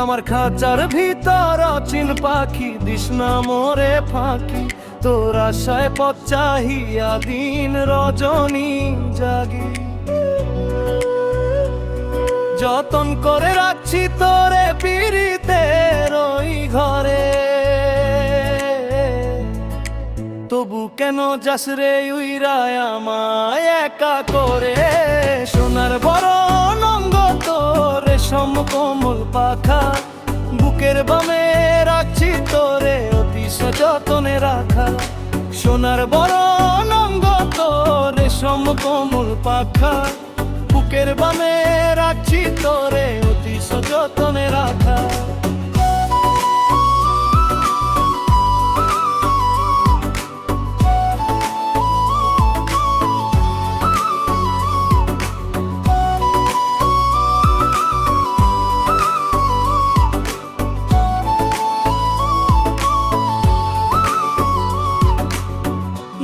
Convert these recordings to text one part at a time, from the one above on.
আমার খাঁচার ভিতর অচিন পাখি দিস না মোরে ফাঁকি, তোর আশায় পথ চাহিয়া দিন রজনী জাগি। যতন করে রাখছি তোরে পিরিতের ওই ঘরে, তবু কেন যাস রে উইরায় আমায় একা করে। সোনার বড় অঙ্গ তোর রেশম কোমল পাখা, বুকের বামে রাখছি তোরে অতি সযতনে রাখা। সোনার বড় অঙ্গ তোর রেশম কোমল পাখা, বুকের বামে রাখছি তোরে অতি সযতনে রাখা।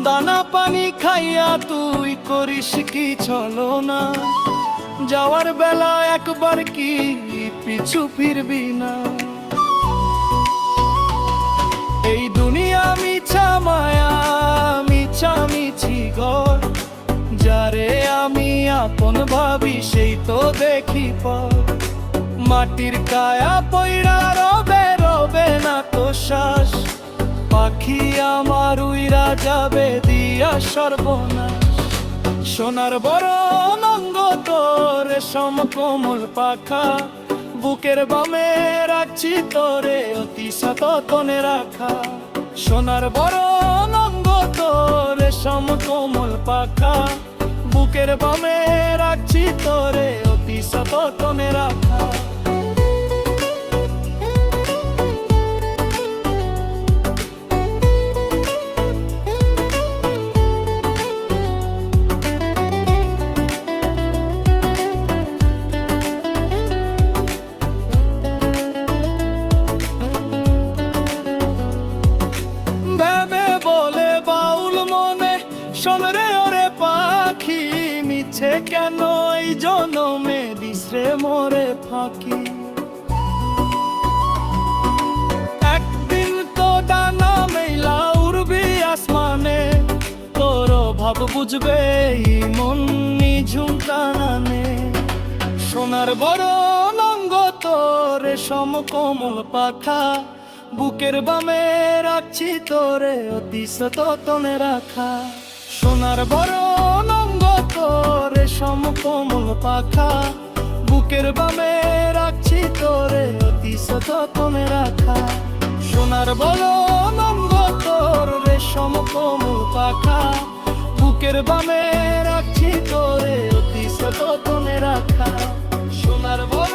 দানা পানি খাইয়া তুই করিস কি ছলনা, যাওয়ার বেলা একবার কি পিছু ফিরবি না। এই দুনিয়া মিছা মায়া মিছামিছি ঘর, যারে আমি আপন ভাবি সেই তো দেখি পর। মাটির কায়া পইরা রবে রবে না তো শ্বাস, পাখি আমার উইরা যাবে দিয়া সর্বনাশ। সোনার বড় অঙ্গ তোর রেশম কোমল পাখা, বুকের বামে রাখছি তোরে অতি সযতনে রাখা। সোনার বড় অঙ্গ তোর রেশম কোমল পাখা, বুকের বামে রাখছি তোরে অতি সযতনে রাখা। শোন রে ওরে পাখি, মিছে কেন এই জনমে দিস রে মোরে ফাঁকি। একদিন তো ডানা মেলা উড়বি আসমানে, তোর ভাব বুঝবে মন নিঝুম টানানে। সোনার বড় অঙ্গ তোর রেশম কোমল পাখা, বুকের বামে রাখছি তোরে অতি সযতনে রাখা। সোনার বড় অঙ্গ তোর রেশম কোমল পাখা, বুকের বামে রাখছি তোরে অতি সযতনে রাখা। সোনার বড় অঙ্গ তোর রেশম কোমল পাখা, বুকের বামে রাখছি তোরে অতি সযতনে রাখা। সোনার বড়